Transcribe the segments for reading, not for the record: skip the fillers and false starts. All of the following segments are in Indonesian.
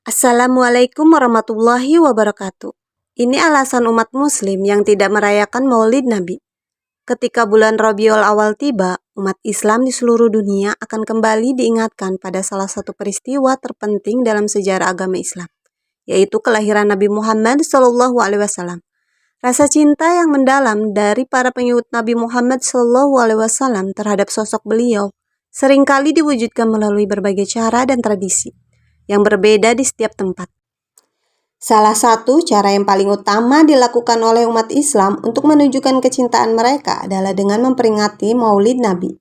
Assalamualaikum warahmatullahi wabarakatuh. Ini alasan umat muslim yang tidak merayakan Maulid Nabi. Ketika bulan Rabiul Awal tiba, umat Islam di seluruh dunia akan kembali diingatkan pada salah satu peristiwa terpenting dalam sejarah agama Islam, yaitu kelahiran Nabi Muhammad SAW. Rasa cinta yang mendalam dari para pengikut Nabi Muhammad SAW terhadap sosok beliau seringkali diwujudkan melalui berbagai cara dan tradisi yang berbeda di setiap tempat. Salah satu cara yang paling utama dilakukan oleh umat Islam untuk menunjukkan kecintaan mereka adalah dengan memperingati Maulid Nabi,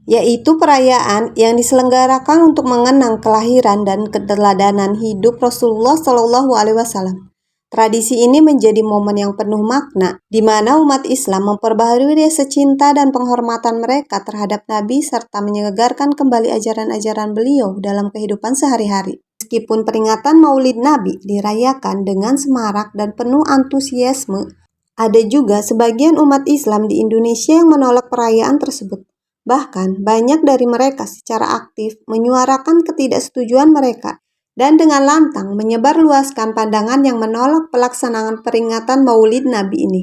yaitu perayaan yang diselenggarakan untuk mengenang kelahiran dan keteladanan hidup Rasulullah SAW. Tradisi ini menjadi momen yang penuh makna, di mana umat Islam memperbaharui rasa cinta dan penghormatan mereka terhadap Nabi serta menyegarkan kembali ajaran-ajaran beliau dalam kehidupan sehari-hari. Meskipun peringatan Maulid Nabi dirayakan dengan semarak dan penuh antusiasme, ada juga sebagian umat Islam di Indonesia yang menolak perayaan tersebut. Bahkan, banyak dari mereka secara aktif menyuarakan ketidaksetujuan mereka dan dengan lantang menyebarluaskan pandangan yang menolak pelaksanaan peringatan Maulid Nabi ini.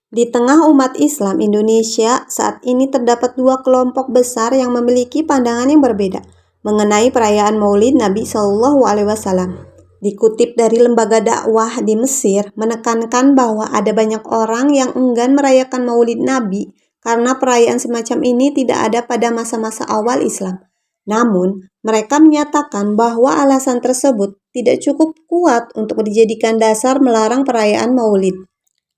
Di tengah umat Islam Indonesia, saat ini terdapat dua kelompok besar yang memiliki pandangan yang berbeda mengenai perayaan Maulid Nabi SAW. Dikutip dari lembaga dakwah di Mesir, menekankan bahwa ada banyak orang yang enggan merayakan Maulid Nabi karena perayaan semacam ini tidak ada pada masa-masa awal Islam. Namun, mereka menyatakan bahwa alasan tersebut tidak cukup kuat untuk dijadikan dasar melarang perayaan Maulid.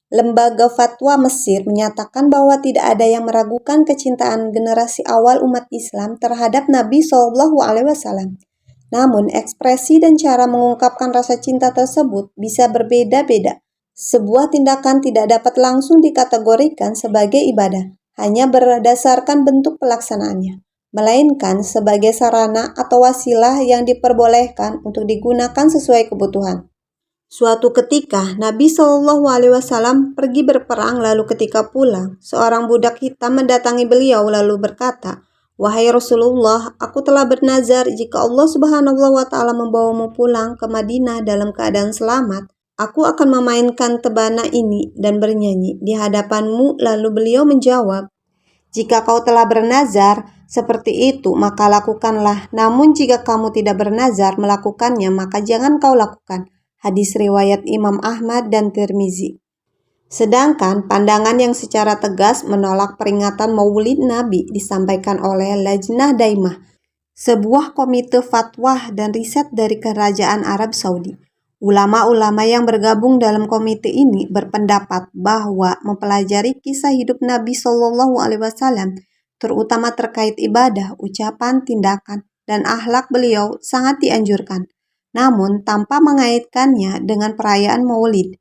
Lembaga Fatwa Mesir menyatakan bahwa tidak ada yang meragukan kecintaan generasi awal umat Islam terhadap Nabi SAW. Namun, ekspresi dan cara mengungkapkan rasa cinta tersebut bisa berbeda-beda. Sebuah tindakan tidak dapat langsung dikategorikan sebagai ibadah, hanya berdasarkan bentuk pelaksanaannya, melainkan sebagai sarana atau wasilah yang diperbolehkan untuk digunakan sesuai kebutuhan. Suatu ketika, Nabi SAW pergi berperang, lalu ketika pulang, seorang budak hitam mendatangi beliau lalu berkata, "Wahai Rasulullah, aku telah bernazar jika Allah Subhanahu wa Ta'ala membawamu pulang ke Madinah dalam keadaan selamat, aku akan memainkan tebana ini dan bernyanyi di hadapanmu." Lalu beliau menjawab, "Jika kau telah bernazar seperti itu, maka lakukanlah. Namun jika kamu tidak bernazar melakukannya, maka jangan kau lakukan." Hadis riwayat Imam Ahmad dan Tirmizi. Sedangkan pandangan yang secara tegas menolak peringatan Maulid Nabi disampaikan oleh Lajnah Daimah, sebuah komite fatwa dan riset dari Kerajaan Arab Saudi. Ulama-ulama yang bergabung dalam komite ini berpendapat bahwa mempelajari kisah hidup Nabi SAW, terutama terkait ibadah, ucapan, tindakan, dan akhlak beliau sangat dianjurkan, namun tanpa mengaitkannya dengan perayaan Maulid.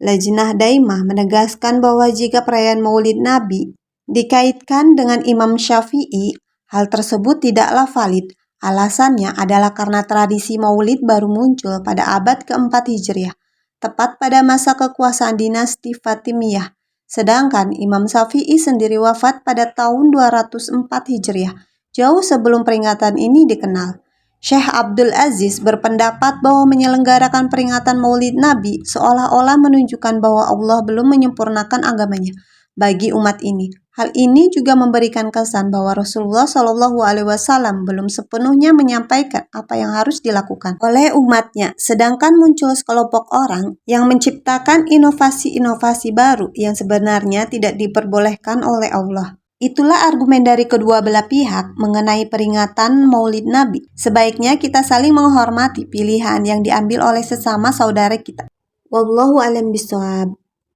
Lajnah Daimah menegaskan bahwa jika perayaan Maulid Nabi dikaitkan dengan Imam Syafi'i, hal tersebut tidaklah valid. Alasannya adalah karena tradisi Maulid baru muncul pada abad keempat Hijriah, tepat pada masa kekuasaan dinasti Fatimiyah. Sedangkan Imam Syafi'i sendiri wafat pada tahun 204 Hijriah, jauh sebelum peringatan ini dikenal. Syekh Abdul Aziz berpendapat bahwa menyelenggarakan peringatan Maulid Nabi seolah-olah menunjukkan bahwa Allah belum menyempurnakan agamanya bagi umat ini. Hal ini juga memberikan kesan bahwa Rasulullah SAW belum sepenuhnya menyampaikan apa yang harus dilakukan oleh umatnya, sedangkan muncul sekelompok orang yang menciptakan inovasi-inovasi baru yang sebenarnya tidak diperbolehkan oleh Allah. Itulah argumen dari kedua belah pihak mengenai peringatan Maulid Nabi. Sebaiknya kita saling menghormati pilihan yang diambil oleh sesama saudara kita. Wallahu a'lam bishawab.